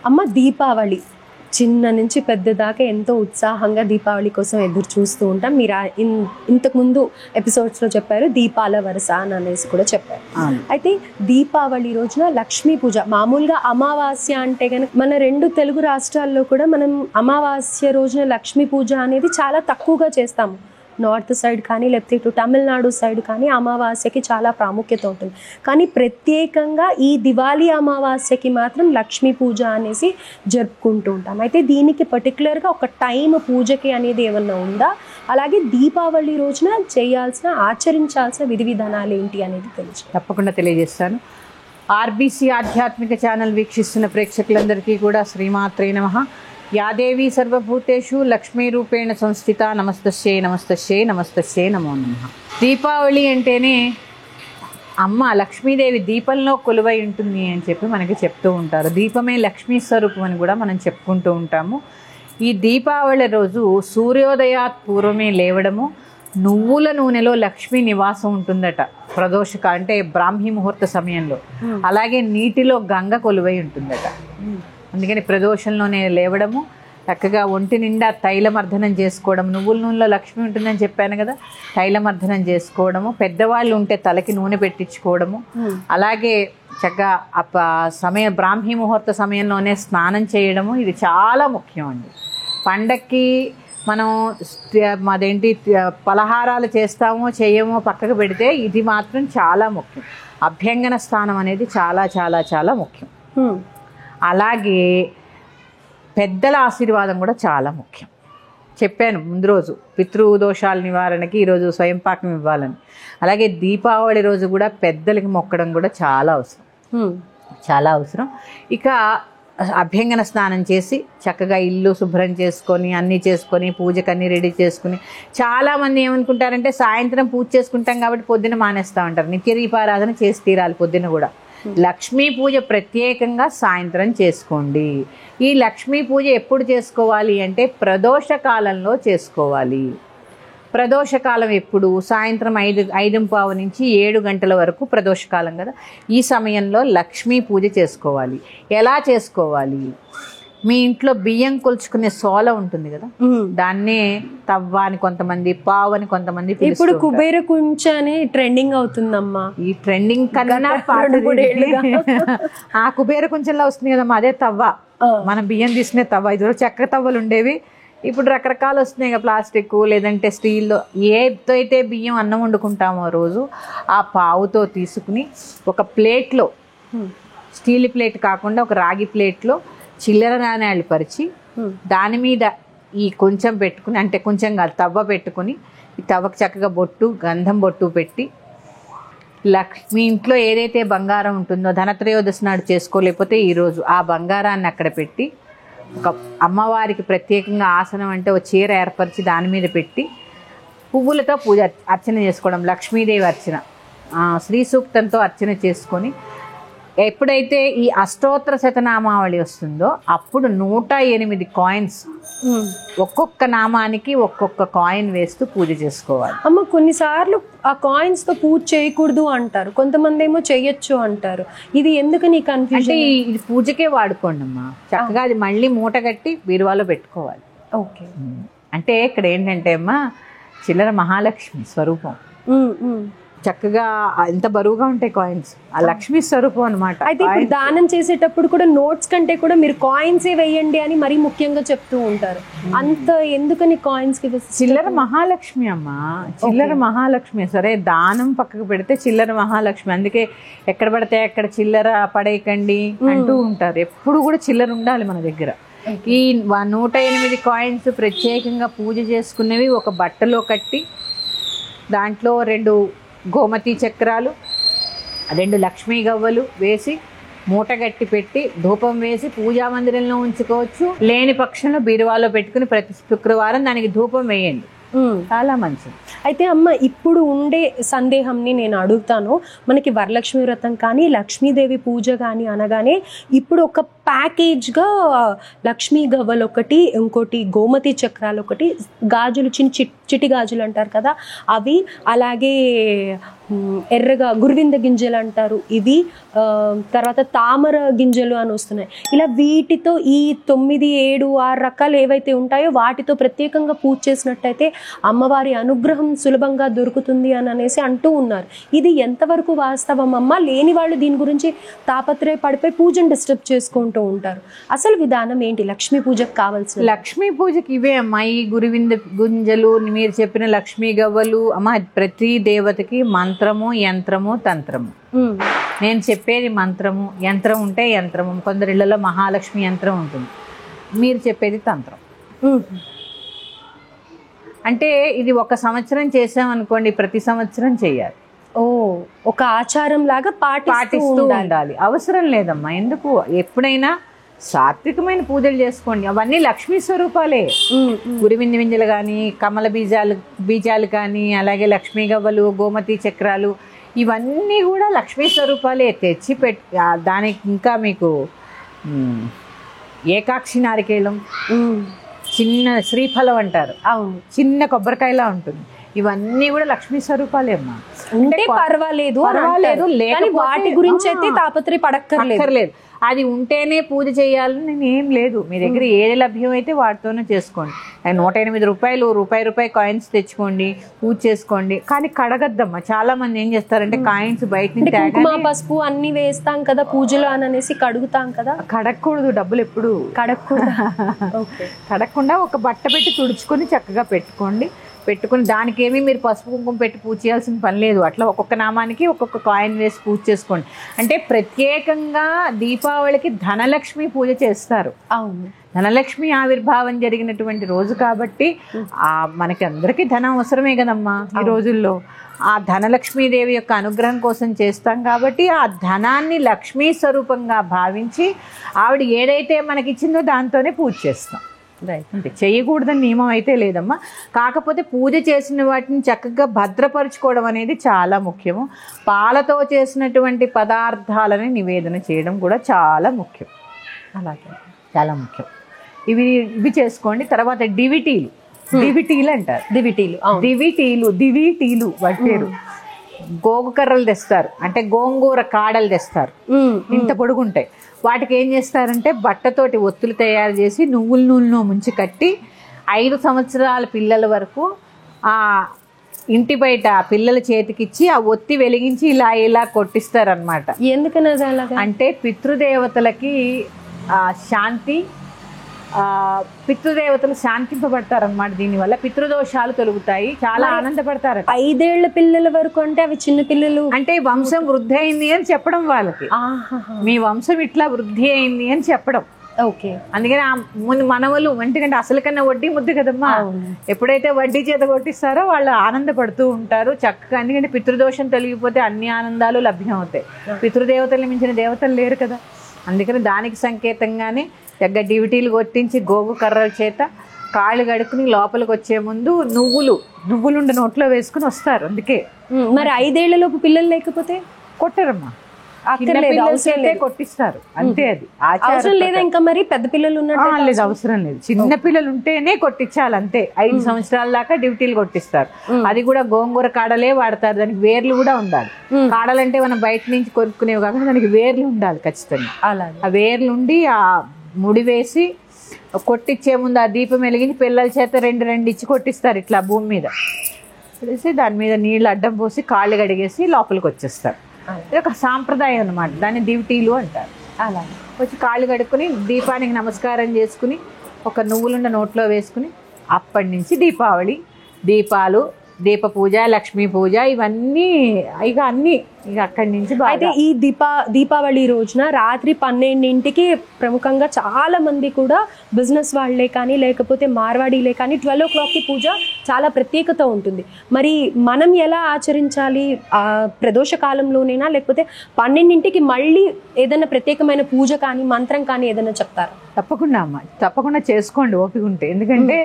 అమ్మ దీపావళి చిన్న నుంచి పెద్ద దాకా ఎంతో ఉత్సాహంగా దీపావళి కోసం ఎదురు చూస్తూ ఉంటాం. మీరు ఇంతకుముందు ఎపిసోడ్స్లో చెప్పారు దీపాల వరస అని అనేసి కూడా చెప్పారు. అయితే దీపావళి రోజున లక్ష్మీ పూజ, మామూలుగా అమావాస్య అంటే కనుక మన 2 తెలుగు రాష్ట్రాల్లో కూడా మనం అమావాస్య రోజున లక్ష్మీ పూజ అనేది చాలా తక్కువగా చేస్తాము. నార్త్ సైడ్ కానీ లేకపోతే ఇటు తమిళనాడు సైడ్ కానీ అమావాస్యకి చాలా ప్రాముఖ్యత ఉంటుంది. కానీ ప్రత్యేకంగా ఈ దివాళీ అమావాస్యకి మాత్రం లక్ష్మీ పూజ అనేసి జరుపుకుంటూ ఉంటాం. అయితే దీనికి పర్టికులర్గా ఒక టైం పూజకి అనేది ఏమన్నా ఉందా? అలాగే దీపావళి రోజున చేయాల్సిన ఆచరించాల్సిన విధి విధానాలు ఏంటి అనేది తెలుసు. తప్పకుండా తెలియజేస్తాను. ఆర్బీసీ ఆధ్యాత్మిక ఛానల్ వీక్షిస్తున్న ప్రేక్షకులందరికీ కూడా శ్రీమాత్రే నమః. యాదేవి సర్వభూతేషు లక్ష్మీ రూపేణ సంస్థిత. నమస్తస్యై నమస్తస్యై నమస్తస్యై నమో నమః. దీపావళి అంటేనే అమ్మ లక్ష్మీదేవి దీపంలో కొలువై ఉంటుంది అని చెప్పి మనకి చెప్తూ ఉంటారు. దీపమే లక్ష్మీ స్వరూపం అని కూడా మనం చెప్పుకుంటూ ఉంటాము. ఈ దీపావళి రోజు సూర్యోదయాత్ పూర్వమే లేవడము, నువ్వుల నూనెలో లక్ష్మీ నివాసం ఉంటుందట ప్రదోషక అంటే బ్రాహ్మీ ముహూర్త సమయంలో. అలాగే నీటిలో గంగ కొలువై ఉంటుందట. అందుకని ప్రదోషంలోనే లేవడము, చక్కగా ఒంటి నిండా తైలమర్ధనం చేసుకోవడం. నువ్వుల నూనెలో లక్ష్మి ఉంటుందని చెప్పాను కదా, తైలమర్ధనం చేసుకోవడము, పెద్దవాళ్ళు ఉంటే తలకి నూనె పెట్టించుకోవడము, అలాగే చక్కగా బ్రాహ్మీ ముహూర్త సమయంలోనే స్నానం చేయడము. ఇది చాలా ముఖ్యం అండి. పండక్కి మనం అదేంటి పలహారాలు చేస్తామో చేయమో పక్కకు పెడితే ఇది మాత్రం చాలా ముఖ్యం. అభ్యంగన స్నానం అనేది చాలా చాలా చాలా ముఖ్యం. అలాగే పెద్దల ఆశీర్వాదం కూడా చాలా ముఖ్యం. చెప్పాను ముందు రోజు పితృదోషాల నివారణకి ఈరోజు స్వయంపాకం ఇవ్వాలని. అలాగే దీపావళి రోజు కూడా పెద్దలకి మొక్కడం కూడా చాలా అవసరం, చాలా అవసరం. ఇక అభ్యంగన స్నానం చేసి చక్కగా ఇల్లు శుభ్రం చేసుకొని అన్నీ చేసుకొని పూజకు అన్నీ రెడీ చేసుకుని, చాలామంది ఏమనుకుంటారంటే సాయంత్రం పూజ చేసుకుంటాం కాబట్టి పొద్దున మానేస్తూ ఉంటారు. నిత్య దీపారాధన చేసి తీరాలి పొద్దున కూడా. లక్ష్మీ పూజ ప్రత్యేకంగా సాయంత్రం చేసుకోండి. ఈ లక్ష్మీ పూజ ఎప్పుడు చేసుకోవాలి అంటే ప్రదోష కాలంలో చేసుకోవాలి. ప్రదోషకాలం ఎప్పుడు? సాయంత్రం 5:15 నుంచి 7 గంటల వరకు ప్రదోషకాలం కదా. ఈ సమయంలో లక్ష్మీ పూజ చేసుకోవాలి. ఎలా చేసుకోవాలి? మీ ఇంట్లో బియ్యం కొలుచుకునే సోల ఉంటుంది కదా, దాన్నే తవ్వ అని కొంతమంది, పావు అని కొంతమంది. ఇప్పుడు కుబేర కుంచ అని ట్రెండింగ్ అవుతుందమ్మా. ఈ ట్రెండింగ్ కన్నా ఆ కుబేర కుంచంలో వస్తుంది కదమ్మా, అదే తవ్వ. మనం బియ్యం తీసుకునే తవ్వ. ఇదివరకు చెక్క తవ్వలు ఉండేవి, ఇప్పుడు రకరకాలు వస్తున్నాయి కదా, ప్లాస్టిక్ లేదంటే స్టీల్లో. ఏదైతే బియ్యం అన్నం వండుకుంటామో రోజు ఆ పావుతో తీసుకుని ఒక ప్లేట్లో, స్టీల్ ప్లేట్ కాకుండా ఒక రాగి ప్లేట్లో చిల్లర నాణేళ్ళు పరిచి దాని మీద ఈ కొంచెం పెట్టుకుని, అంటే కొంచెం కాదు తవ్వ పెట్టుకుని, ఈ తవ్వకు చక్కగా బొట్టు గంధం బొట్టు పెట్టి, మీ ఇంట్లో ఏదైతే బంగారం ఉంటుందో ధనత్రయోదశి నాడు చేసుకోలేకపోతే ఈరోజు ఆ బంగారాన్ని అక్కడ పెట్టి, ఒక అమ్మవారికి ప్రత్యేకంగా ఆసనం అంటే ఒక చీర ఏర్పరిచి దాని మీద పెట్టి పువ్వులతో అర్చన చేసుకోవడం. లక్ష్మీదేవి అర్చన, శ్రీ సూక్తంతో అర్చన చేసుకొని, ఎప్పుడైతే ఈ అష్టోత్తర శతనామావళి వస్తుందో అప్పుడు 108 కాయిన్స్, ఒక్కొక్క నామానికి ఒక్కొక్క కాయిన్ వేస్తూ పూజ చేసుకోవాలి. అమ్మ కొన్నిసార్లు ఆ కాయిన్స్ తో పూజ చేయకూడదు అంటారు, కొంతమంది ఏమో చెయ్యొచ్చు అంటారు. ఇది ఎందుకని కన్ఫ్యూజన్? అంటే ఇది పూజకే వాడుకోండి అమ్మా. చక్కగా అది మళ్ళీ మూట కట్టి బీరువాలో పెట్టుకోవాలి. ఓకే. అంటే ఇక్కడ ఏంటంటే అమ్మా చిల్లర మహాలక్ష్మి స్వరూపం. చక్కగా ఎంత బరువుగా ఉంటాయి కాయిన్స్, ఆ లక్ష్మీ స్వరూపం అనమాట. అయితే ఇప్పుడు దానం చేసేటప్పుడు కూడా నోట్స్ కంటే కూడా మీరు కాయిన్సే వేయండి అని మరీ ముఖ్యంగా చెప్తూ ఉంటారు. అంత ఎందుకని కాయిన్స్ కి? చిల్లర మహాలక్ష్మి అమ్మా, చిల్లర మహాలక్ష్మి. సరే దానం పక్కకు పెడితే చిల్లర మహాలక్ష్మి. అందుకే ఎక్కడ పడితే అక్కడ చిల్లర పడేయకండి అంటూ ఉంటారు. ఎప్పుడు కూడా చిల్లర ఉండాలి మన దగ్గర. ఈ 108 కాయిన్స్ ప్రత్యేకంగా పూజ చేసుకునేవి ఒక బట్టలో కట్టి, దాంట్లో 2 గోమతి చక్రాలు, 2 లక్ష్మీ గవ్వలు వేసి మూటగట్టి పెట్టి ధూపం వేసి పూజా మందిరంలో ఉంచుకోవచ్చు. లేని పక్షంలో బీరువాలో పెట్టుకుని ప్రతి శుక్రవారం దానికి ధూపం వేయండి, చాలా మంచిది. అయితే అమ్మ ఇప్పుడు ఉండే సందేహంని నేను అడుగుతాను. మనకి వరలక్ష్మి వ్రతం కానీ లక్ష్మీదేవి పూజ కానీ అనగానే ఇప్పుడు ఒక ప్యాకేజ్గా లక్ష్మీ గవ్వలు ఒకటి, ఇంకోటి గోమతి చక్రాలు ఒకటి, గాజులు చిటి గాజులు అంటారు కదా అవి, అలాగే ఎర్రగా గురువింద గింజలు అంటారు ఇవి, తర్వాత తామర గింజలు అని వస్తున్నాయి. ఇలా వీటితో ఈ 9, 7, 6 రకాలు ఏవైతే ఉంటాయో వాటితో ప్రత్యేకంగా పూజ చేసినట్టయితే అమ్మవారి అనుగ్రహం సులభంగా దొరుకుతుంది అని అనేసి అంటూ ఉన్నారు. ఇది ఎంతవరకు వాస్తవం అమ్మ? లేని వాళ్ళు దీని గురించి తాపత్రయపడిపోయి పూజను డిస్టర్బ్ చేసుకుంటూ ఉంటారు. అసలు విధానం ఏంటి లక్ష్మీ పూజకు కావాల్సిన? లక్ష్మీ పూజకి ఇవే అమ్మా, ఈ గురువింద గింజలు, మీరు చెప్పిన లక్ష్మీ గవ్వలు అమ్మ. ప్రతి దేవతకి మంత్రము, యంత్రము, తంత్రము. నేను చెప్పేది మంత్రము, యంత్రం ఉంటే యంత్రము. కొందరి ఇళ్లలో మహాలక్ష్మి యంత్రం ఉంటుంది, మీరు చెప్పేది తంత్రం. అంటే ఇది ఒక సంవత్సరం చేసామనుకోండి, ప్రతి సంవత్సరం చేయాలి. ఒక ఆచారం లాగా పాటిస్తూ ఉండాలి. అవసరం లేదమ్మా. ఎందుకు? ఎప్పుడైనా సాత్వికమైన పూజలు చేసుకోండి, అవన్నీ లక్ష్మీ స్వరూపాలే. గురివింది వింజలు కానీ, కమల బీజాలు కానీ, అలాగే లక్ష్మీ గవ్వలు, గోమతి చక్రాలు, ఇవన్నీ కూడా లక్ష్మీ స్వరూపాలే. తెచ్చి దానికి ఇంకా మీకు ఏకాక్షి నారికేళం, చిన్న శ్రీఫలం అంటారు, అవును, చిన్న కొబ్బరికాయలా ఉంటుంది, ఇవన్నీ కూడా లక్ష్మీ స్వరూపాలే అమ్మా. అంటే పర్వాలేదు, వాటి గురించి అయితే తాపత్రయపడక్కర్లేదు. అది ఉంటేనే పూజ చేయాలని ఏం లేదు. మీ దగ్గర ఏది లభ్యం అయితే వాటితోనే చేసుకోండి. 108 రూపాయలు, రూపాయి కాయిన్స్ తెచ్చుకోండి, పూజ చేసుకోండి. కానీ కడగద్దమ్మా. చాలా మంది ఏం చేస్తారంటే కాయిన్స్ బయట నుంచి కుంకుమ, పసుపు అన్ని వేస్తాం కదా పూజలో అని అనేసి కడుగుతాం కదా. కడగకూడదు, డబ్బులు ఎప్పుడు కడగకుండా ఒక బట్ట పెట్టి తుడుచుకొని చక్కగా పెట్టుకోండి. దానికేమీ మీరు పసుపు కుంకుమ పెట్టి పూజ చేయాల్సిన పని లేదు. అట్లా ఒక్కొక్క నామానికి ఒక్కొక్క కాయిన్ వేసి పూజ చేసుకోండి. అంటే ప్రత్యేకంగా దీపావళికి ధనలక్ష్మి పూజ చేస్తారు. అవును, ధనలక్ష్మి ఆవిర్భావం జరిగినటువంటి రోజు కాబట్టి మనకి అందరికీ ధనం అవసరమే కదమ్మా ఈ రోజుల్లో. ఆ ధనలక్ష్మీదేవి యొక్క అనుగ్రహం కోసం చేస్తాం కాబట్టి ఆ ధనాన్ని లక్ష్మీ స్వరూపంగా భావించి ఆవిడ ఏదైతే మనకిచ్చిందో దాంతోనే పూజ చేస్తాం. అంటే చేయకూడదని నియమం అయితే లేదమ్మా. కాకపోతే పూజ చేసిన వాటిని చక్కగా భద్రపరుచుకోవడం అనేది చాలా ముఖ్యము. పాలతో చేసినటువంటి పదార్థాలని నివేదన చేయడం కూడా చాలా ముఖ్యం. అలాగే చాలా ముఖ్యం. ఇవి చేసుకోండి. తర్వాత డివిటీలు అంటారు. దివిటీలు వాటి పేరు. గోగు కర్రలు తెస్తారు, అంటే గోంగూర కాడలు తెస్తారు, ఇంత పొడుగుంటాయి. వాటికి ఏం చేస్తారంటే బట్టతోటి ఒత్తులు తయారు చేసి నువ్వుల నూనెలో ముంచి కట్టి 5 సంవత్సరాల పిల్లల వరకు ఆ ఇంటి బయట పిల్లల చేతికిచ్చి ఆ ఒత్తి వెలిగించి ఇలా కొట్టిస్తారనమాట. ఎందుకని? అంటే పితృదేవతలకి శాంతి, పితృదేవతలు శాంతింపబడతారనమాట. దీనివల్ల పితృదోషాలు తొలుగుతాయి. చాలా ఆనందపడతారు. 5 ఏళ్ల పిల్లల వరకు అంటే అవి చిన్న పిల్లలు, అంటే వంశం వృద్ధి అయింది అని చెప్పడం వాళ్ళకి. మీ వంశం ఇట్లా వృద్ధి అయింది అని చెప్పడం. ఓకే. అందుకని ముందు మనవలు, ఎందుకంటే అసలు కన్నా వడ్డీ ముద్దు కదమ్మా. ఎప్పుడైతే వడ్డీ చేత కొట్టిస్తారో వాళ్ళు ఆనందపడుతూ ఉంటారు చక్కగా. ఎందుకంటే పితృదోషం తొలగిపోతే అన్ని ఆనందాలు లభ్యం అవుతాయి. పితృదేవతలు మించిన దేవతలు లేరు కదా. అందుకని దానికి సంకేతంగానే దగ్గర డివిటీలు కొట్టించి గోగు కర్రల చేత కాళ్ళు కడుక్కుని లోపలికి వచ్చే ముందు నువ్వులుండి నోట్లో వేసుకుని వస్తారు. అందుకే మరి 5 ఏళ్లలోపు పిల్లలు లేకపోతే కొట్టరమ్మా, కొట్టిస్తారు అంతే. అది అవసరం లేదా? ఇంకా మరి పెద్ద పిల్లలు లేదు, అవసరం లేదు. చిన్న పిల్లలు ఉంటేనే కొట్టించాలి అంతే. 5 సంవత్సరాల దాకా డ్యూటీలు కొట్టిస్తారు. అది కూడా గోంగూర కాడలే వాడతారు. దానికి వేర్లు కూడా ఉండాలి. కాడలంటే మనం బయట నుంచి కొనుక్కునేవి కాకుండా దానికి వేర్లు ఉండాలి ఖచ్చితంగా. ఆ వేర్లు ఉండి ఆ ముడి వేసి కొట్టించే ముందు ఆ దీపం వెలిగించి పిల్లల చేత 2 ఇచ్చి కొట్టిస్తారు ఇట్లా భూమి మీద వేసి. దాని మీద నీళ్ళు అడ్డం పోసి కాళ్ళు కడిగేసి లోపలికి వచ్చేస్తారు. ఇది ఒక సాంప్రదాయం అన్నమాట. దాన్ని దివిటీలు అంటారు. అలా వచ్చి కాళ్ళు కడుక్కుని దీపానికి నమస్కారం చేసుకుని ఒక నువ్వులుండ నోట్లో వేసుకుని అప్పటి నుంచి దీపావళి, దీపాలు, దీప పూజ, లక్ష్మీ పూజ, ఇవన్నీ అన్నీ అక్కడి నుంచి. అయితే ఈ దీపావళి రోజున రాత్రి 12ంటికి ప్రముఖంగా చాలా మంది కూడా బిజినెస్ వాళ్ళే కానీ లేకపోతే మార్వాడీలే కానీ 12 o'clockకి పూజ చాలా ప్రత్యేకత ఉంటుంది. మరి మనం ఎలా ఆచరించాలి? ప్రదోష కాలంలోనేనా లేకపోతే 12ంటికి మళ్ళీ ఏదైనా ప్రత్యేకమైన పూజ కానీ మంత్రం కానీ ఏదైనా చెప్తారా? తప్పకుండా అమ్మ, తప్పకుండా చేసుకోండి ఓపిక ఉంటే. ఎందుకంటే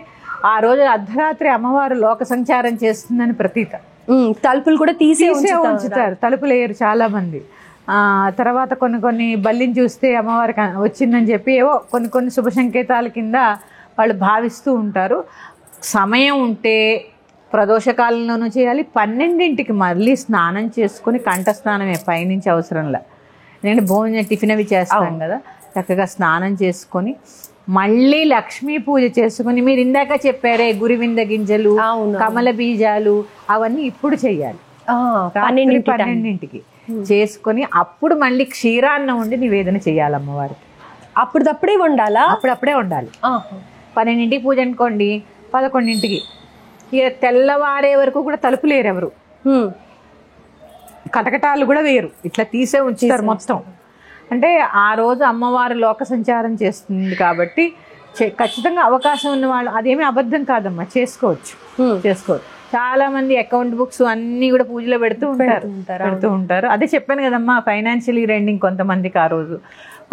ఆ రోజు అర్ధరాత్రి అమ్మవారు లోక సంచారం చేస్తుందని ప్రతీక. తలుపులు కూడా తీసే ఉంచుతారు. తలుపులు వేయరు చాలా మంది. తర్వాత కొన్ని బల్లిని చూస్తే అమ్మవారికి వచ్చిందని చెప్పి ఏవో కొన్ని శుభ సంకేతాల కింద వాళ్ళు భావిస్తూ ఉంటారు. సమయం ఉంటే ప్రదోషకాలంలోనూ చేయాలి. 12ంటికి మళ్ళీ స్నానం చేసుకుని, కంఠస్నానమే పైనుంచి అవసరంలా, నేను భోజనం టిఫిన్ అవి చేస్తాం కదా, చక్కగా స్నానం చేసుకొని మళ్ళీ లక్ష్మీ పూజ చేసుకుని, మీరు ఇందాక చెప్పారే గురివింద గింజలు, కమల బీజాలు, అవన్నీ ఇప్పుడు చెయ్యాలి. 12ంటికి చేసుకొని అప్పుడు మళ్ళీ క్షీరాన్నం ఉండి నివేదన చేయాలి అమ్మవారికి. అప్పుడప్పుడే వండాలా? అప్పుడప్పుడే వండాలి. 12ంటికి పూజ అనుకోండి, 11ంటికి ఇక తెల్లవారే వరకు కూడా తలుపు లేరు ఎవరు, కటకటాలు కూడా వేరు, ఇట్లా తీసే ఉంచుతారు మొత్తం. అంటే ఆ రోజు అమ్మవారు లోక సంచారం చేస్తుంది కాబట్టి ఖచ్చితంగా అవకాశం ఉన్న వాళ్ళు, అదేమీ అబద్ధం కాదమ్మా, చేసుకోవచ్చు. చాలా మంది అకౌంట్ బుక్స్ అన్ని కూడా పూజలో పెడుతూ ఉంటారు. అదే చెప్పాను కదమ్మా, ఫైనాన్షియల్ ఇయర్ ఎండింగ్ కొంతమందికి ఆ రోజు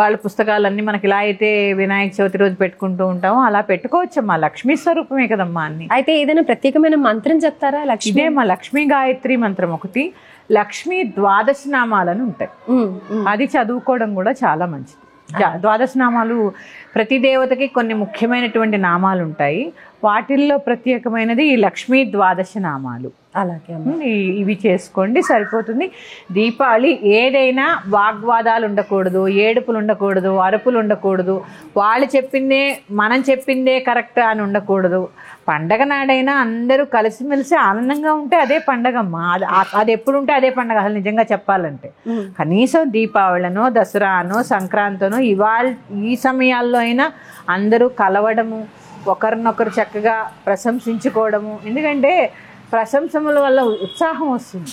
వాళ్ళ పుస్తకాలన్నీ మనకి ఇలా అయితే వినాయక చవితి రోజు పెట్టుకుంటూ ఉంటాము, అలా పెట్టుకోవచ్చమ్మా. లక్ష్మీ స్వరూపమే కదమ్మా అన్ని. అయితే ఏదైనా ప్రత్యేకమైన మంత్రం చెప్తారా? ఇదేమ్మా లక్ష్మీ గాయత్రి మంత్రం ఒకటి, లక్ష్మీ ద్వాదశ నామాలను ఉంటాయి, అది చదువుకోవడం కూడా చాలా మంచిది. ద్వాదశ నామాలు ప్రతి దేవతకి కొన్ని ముఖ్యమైనటువంటి నామాలు ఉంటాయి, వాటిల్లో ప్రత్యేకమైనది ఈ లక్ష్మీ ద్వాదశ నామాలు. అలాగే ఇవి చేసుకోండి, సరిపోతుంది. దీపావళి ఏదైనా వాగ్వాదాలు ఉండకూడదు, ఏడుపులు ఉండకూడదు, అరుపులు ఉండకూడదు, వాళ్ళు చెప్పిందే మనం చెప్పిందే కరెక్ట్ అని ఉండకూడదు. పండగ నాడైనా అందరూ కలిసిమెలిసి ఆనందంగా ఉంటే అదే పండగమ్మా. అది ఎప్పుడు ఉంటే అదే పండగ అసలు నిజంగా చెప్పాలంటే. కనీసం దీపావళినో, దసరానో, సంక్రాంతినో ఈ సమయాల్లో అయినా అందరూ కలవడము, ఒకరినొకరు చక్కగా ప్రశంసించుకోవడము. ఎందుకంటే ప్రశంసముల వల్ల ఉత్సాహం వస్తుంది.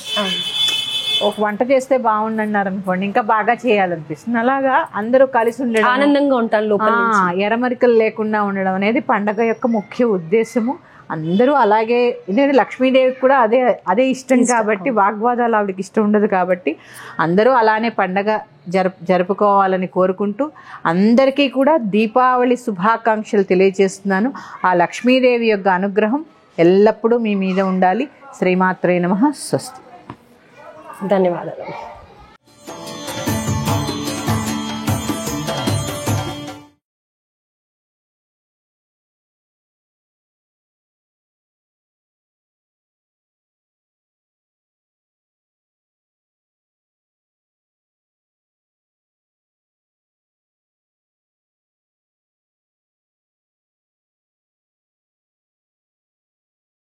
ఒక వంట చేస్తే బాగుండన్నారు అనుకోండి, ఇంకా బాగా చేయాలనిపిస్తుంది. అలాగా అందరూ కలిసి ఉండడం, ఆనందంగా ఉంటాను లోపల, ఎరమరికలు లేకుండా ఉండడం అనేది పండగ యొక్క ముఖ్య ఉద్దేశము. అందరూ అలాగే, ఎందుకంటే లక్ష్మీదేవికి కూడా అదే ఇష్టం కాబట్టి, వాగ్వాదాలు ఆవిడకి ఇష్టం ఉండదు కాబట్టి అందరూ అలానే పండగ జరుపుకోవాలని కోరుకుంటూ అందరికీ కూడా దీపావళి శుభాకాంక్షలు తెలియజేస్తున్నాను. ఆ లక్ష్మీదేవి యొక్క అనుగ్రహం ఎల్లప్పుడూ మీ మీద ఉండాలి. శ్రీమాత్రే నమః. స్వస్తి. ధన్యవాదాలు.